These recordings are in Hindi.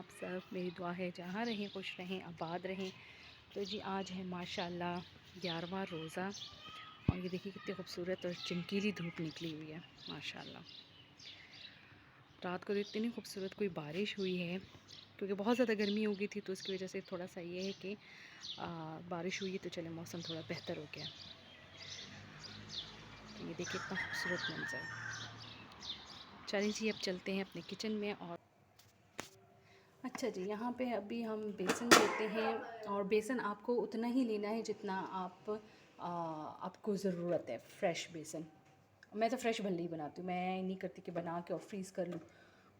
आप सब, मेरी दुआ है जहाँ रहें खुश रहें आबाद रहें। तो जी आज है माशाल्लाह 11वां रोज़ा और ये देखिए कितनी खूबसूरत और चमकीली धूप निकली हुई है माशाल्लाह। रात को तो इतनी खूबसूरत कोई बारिश हुई है क्योंकि बहुत ज़्यादा गर्मी हो गई थी, तो उसकी वजह से थोड़ा सा ये है कि बारिश हुई तो चले मौसम थोड़ा बेहतर हो गया। तो ये देखिए इतना खूबसूरत मंजर। चलिए जी अब चलते हैं अपने किचन में। और अच्छा जी, यहाँ पे अभी हम बेसन लेते हैं और बेसन आपको उतना ही लेना है जितना आपको ज़रूरत है। फ्रेश बेसन, मैं तो फ्रेश भल्ले ही बनाती हूँ, मैं नहीं करती कि बना के और फ्रीज़ कर लूँ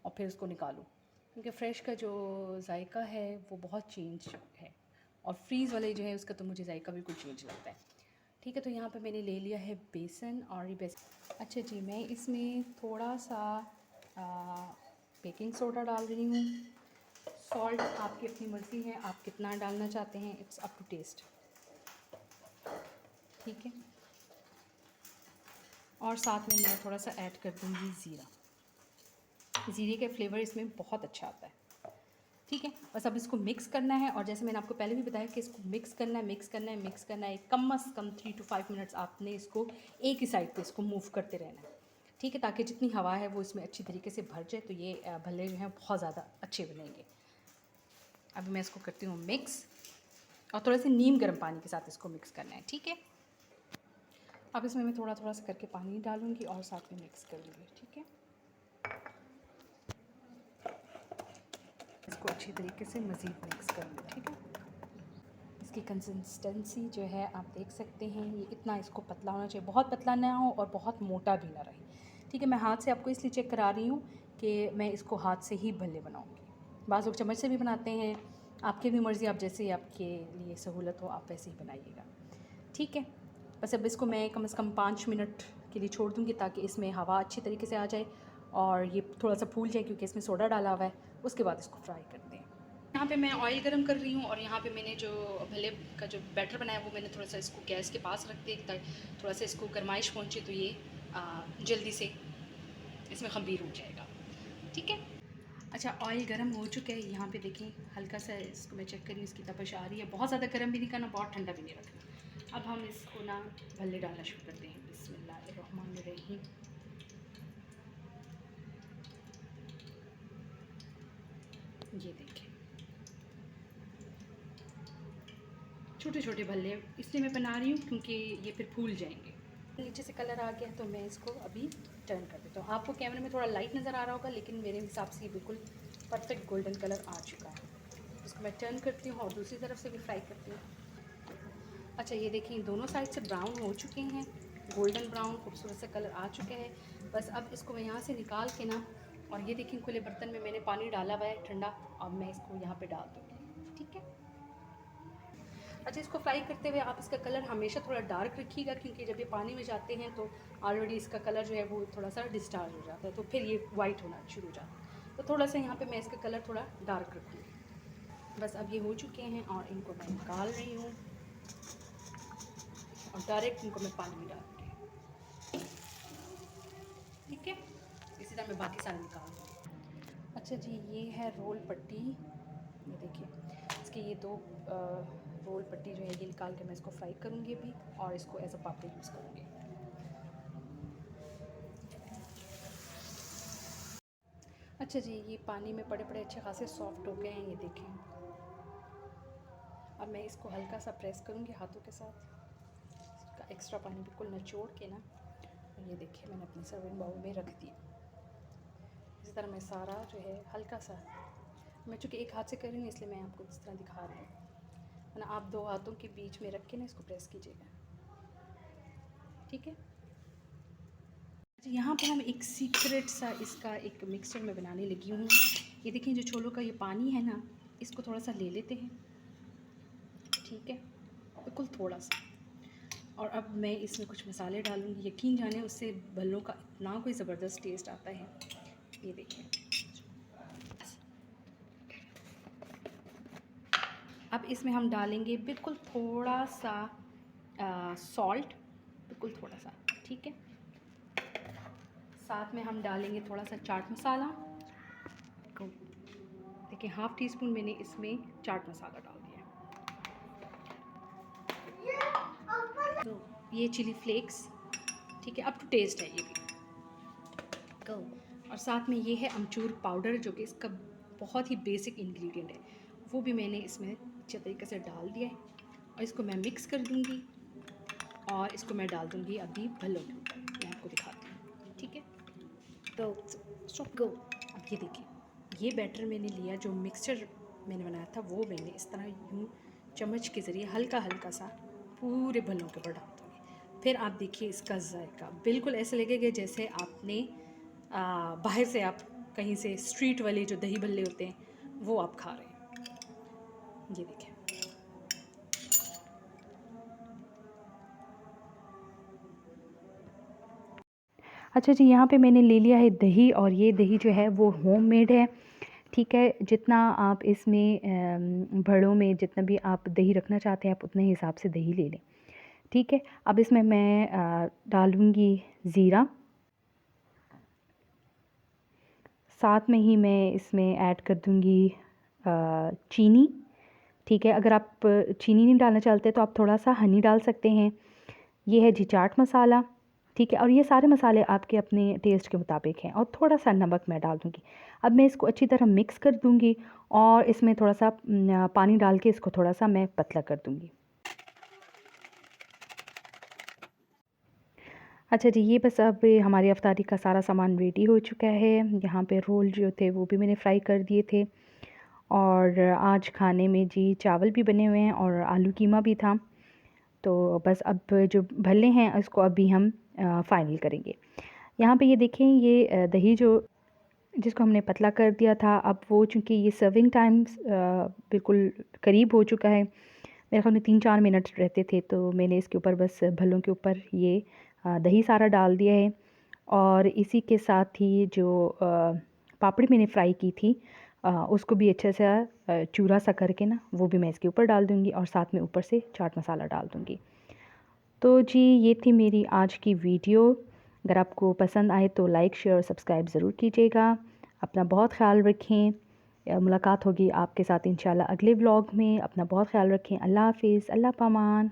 और फिर उसको निकालूँ, क्योंकि फ़्रेश का जो जायका है वो बहुत चेंज है और फ्रीज़ वाले जो है उसका तो मुझे जायका बिल्कुल चेंज लगता है। ठीक है, तो यहाँ पे मैंने ले लिया है बेसन और ये बेसन। अच्छा जी, मैं इसमें थोड़ा सा बेकिंग सोडा डाल रही हूँ। सॉल्ट आपकी अपनी मर्ज़ी है, आप कितना डालना चाहते हैं, इट्स अप टू टेस्ट। ठीक है, और साथ में मैं थोड़ा सा ऐड कर दूँगी ज़ीरा। ज़ीरे का फ्लेवर इसमें बहुत अच्छा आता है। ठीक है, बस अब इसको मिक्स करना है और जैसे मैंने आपको पहले भी बताया कि इसको मिक्स करना है, मिक्स करना है, मिक्स करना है। कम से कम 3 to 5 मिनट्स आपने इसको एक ही साइड पे इसको मूव करते रहना है। ठीक है, ताकि जितनी हवा है वो इसमें अच्छी तरीके से भर जाए, तो ये भल्ले जो हैं बहुत ज़्यादा अच्छे बनेंगे। अभी मैं इसको करती हूँ मिक्स और थोड़े से नीम गर्म पानी के साथ इसको मिक्स करना है। ठीक है, अब इसमें मैं थोड़ा थोड़ा सा करके पानी डालूँगी और साथ में मिक्स करूँगी। ठीक है, इसको अच्छी तरीके से मज़ीद मिक्स करूँगी। ठीक है, इसकी कंसिस्टेंसी जो है आप देख सकते हैं, ये इतना इसको पतला होना चाहिए, बहुत पतला ना हो और बहुत मोटा भी ना रहे। ठीक है, मैं हाथ से आपको इसलिए चेक करा रही हूँ कि मैं इसको हाथ से ही भल्ले बनाऊँगी। बाज़ लोग चम्मच से भी बनाते हैं, आपकी भी मर्ज़ी, आप जैसे आपके लिए सहूलत हो आप वैसे ही बनाइएगा। ठीक है, बस अब इसको मैं कम से कम 5 मिनट के लिए छोड़ दूँगी ताकि इसमें हवा अच्छी तरीके से आ जाए और ये थोड़ा सा फूल जाए, क्योंकि इसमें सोडा डाला हुआ है। उसके बाद इसको फ्राई करते हैं। यहाँ पे मैं ऑयल गरम कर रही हूँ और यहाँ पे मैंने जो भल्ले का जो बैटर बनाया वो मैंने थोड़ा सा इसको गैस के पास रख दिया ताकि थोड़ा सा इसको गर्माइश पहुँचे, तो ये जल्दी से इसमें खमीर उठ जाएगा। ठीक है, अच्छा ऑयल गरम हो चुका है, यहाँ पे देखें हल्का सा इसको मैं चेक करी, इसकी तपश आ रही है। बहुत ज़्यादा गर्म भी नहीं करना, बहुत ठंडा भी नहीं रखना। अब हम इसको ना भल्ले डालना शुरू करते हैं। बिस्मिल्लाहिर्रहमानिर्रहीम। ये देखें छोटे छोटे भल्ले इसलिए मैं बना रही हूँ क्योंकि ये फिर फूल जाएंगे। नीचे से कलर आ गया तो मैं इसको अभी टर्न कर देता हूँ। आपको कैमरे में थोड़ा लाइट नज़र आ रहा होगा, लेकिन मेरे हिसाब से ये बिल्कुल परफेक्ट गोल्डन कलर आ चुका है। इसको मैं टर्न करती हूँ और दूसरी तरफ से भी फ्राई करती हूँ। अच्छा ये देखिए दोनों साइड से ब्राउन हो चुके हैं, गोल्डन ब्राउन खूबसूरत से कलर आ चुके हैं। बस अब इसको मैं यहाँ से निकाल के ना, और ये देखिए खुले बर्तन में मैंने पानी डाला हुआ है ठंडा, अब मैं इसको यहाँ पे डाल दूँगी। ठीक है, अच्छा इसको फ्राई करते हुए आप इसका कलर हमेशा थोड़ा डार्क रखिएगा, क्योंकि जब ये पानी में जाते हैं तो ऑलरेडी इसका कलर जो है वो थोड़ा सा डिस्चार्ज हो जाता है, तो फिर ये वाइट होना शुरू हो जाता है। तो थोड़ा सा यहाँ पे मैं इसका कलर थोड़ा डार्क रखूँगी। बस अब ये हो चुके हैं और इनको मैं निकाल रही हूँ और डायरेक्ट इनको मैं पानी में डाल दूँगी। ठीक है, इसी तरह मैं बाकी सारे निकाल दूँगी। अच्छा जी, ये है रोल पट्टी। ये देखिए इसके ये दो रोल पट्टी जो है ये निकाल के मैं इसको फ्राई करूँगी अभी, और इसको एज अ पापड़ी यूज़ करूँगी। अच्छा जी, ये पानी में पड़े पड़े अच्छे खासे सॉफ्ट हो गए हैं, ये देखें। अब मैं इसको हल्का सा प्रेस करूँगी हाथों के साथ, इसका एक्स्ट्रा पानी बिल्कुल निचोड़ के ना, और ये देखिए मैंने अपने सर्विंग बाउल में रख दिया। इस तरह मैं सारा जो है हल्का सा, मैं चूँकि एक हाथ से कर रही हूँ इसलिए मैं आपको इस तरह दिखा रही हूँ, है ना। आप दो हाथों के बीच में रख के ना इसको प्रेस कीजिएगा। ठीक है, यहाँ पे हम एक सीक्रेट सा इसका एक मिक्सचर में बनाने लगी हूँ। ये देखिए जो छोलों का ये पानी है ना, इसको थोड़ा सा ले लेते हैं। ठीक है, बिल्कुल थोड़ा सा, और अब मैं इसमें कुछ मसाले डालूँगी। यकीन जाने उससे भल्लों का इतना कोई ज़बरदस्त टेस्ट आता है। ये देखिए, अब इसमें हम डालेंगे बिल्कुल थोड़ा सा सॉल्ट, बिल्कुल थोड़ा सा। ठीक है, साथ में हम डालेंगे थोड़ा सा चाट मसाला। देखिए 1/2 टीस्पून मैंने इसमें चाट मसाला डाल दिया है। तो ये चिली फ्लेक्स, ठीक है, अप टू टेस्ट है ये भी। और साथ में ये है अमचूर पाउडर, जो कि इसका बहुत ही बेसिक इंग्रेडिएंट है, वो भी मैंने इसमें अच्छे तरीके से डाल दिया है। और इसको मैं मिक्स कर दूँगी और इसको मैं डाल दूँगी अभी भल्लों के ऊपर। मैं आपको दिखाती हूँ, ठीक है। गो अब ये देखिए, ये बैटर मैंने लिया, जो मिक्सचर मैंने बनाया था वो मैंने इस तरह यूँ चम्मच के ज़रिए हल्का हल्का सा पूरे भल्लों के ऊपर डाल दूँगी। फिर आप देखिए इसका जायका बिल्कुल ऐसे लगेगा जैसे आपने बाहर से आप कहीं से स्ट्रीट वाले जो दही भल्ले होते हैं वो आप खा रहे हैं। ये देखिए, अच्छा जी, यहाँ पे मैंने ले लिया है दही, और ये दही जो है वो होममेड है, ठीक है। जितना आप इसमें बड़ों में जितना भी आप दही रखना चाहते हैं आप उतने हिसाब से दही ले लें, ठीक है। अब इसमें मैं डालूँगी ज़ीरा, साथ में ही मैं इसमें ऐड कर दूँगी चीनी, ठीक है। अगर आप चीनी नहीं डालना चाहते तो आप थोड़ा सा हनी डाल सकते हैं। ये है जी चाट मसाला, ठीक है। और ये सारे मसाले आपके अपने टेस्ट के मुताबिक हैं, और थोड़ा सा नमक मैं डाल दूँगी। अब मैं इसको अच्छी तरह मिक्स कर दूँगी और इसमें थोड़ा सा पानी डाल के इसको थोड़ा सा मैं पतला कर दूँगी। अच्छा जी, ये बस अब हमारी अफ्तारी का सारा सामान रेडी हो चुका है। यहाँ पे रोल जो थे वो भी मैंने फ्राई कर दिए थे, और आज खाने में जी चावल भी बने हुए हैं और आलू कीमा भी था। तो बस अब जो भल्ले हैं इसको अभी हम फ़ाइनल करेंगे। यहाँ पे ये देखें, ये दही जो जिसको हमने पतला कर दिया था, अब वो चूँकि ये सर्विंग टाइम्स बिल्कुल करीब हो चुका है, मेरे ख़्याल में 3-4 मिनट रहते थे, तो मैंने इसके ऊपर बस भल्लों के ऊपर ये दही सारा डाल दिया है। और इसी के साथ ही जो पापड़ी मैंने फ्राई की थी, उसको भी अच्छे से चूरा सा करके ना वो भी मैं इसके ऊपर डाल दूँगी, और साथ में ऊपर से चाट मसाला डाल दूँगी। तो जी ये थी मेरी आज की वीडियो। अगर आपको पसंद आए तो लाइक, शेयर और सब्सक्राइब ज़रूर कीजिएगा। अपना बहुत ख़्याल रखें। मुलाकात होगी आपके साथ इंशाल्लाह अगले व्लॉग में। अपना बहुत ख़्याल रखें। अल्लाह हाफ़िज़, अल्लाह पामान।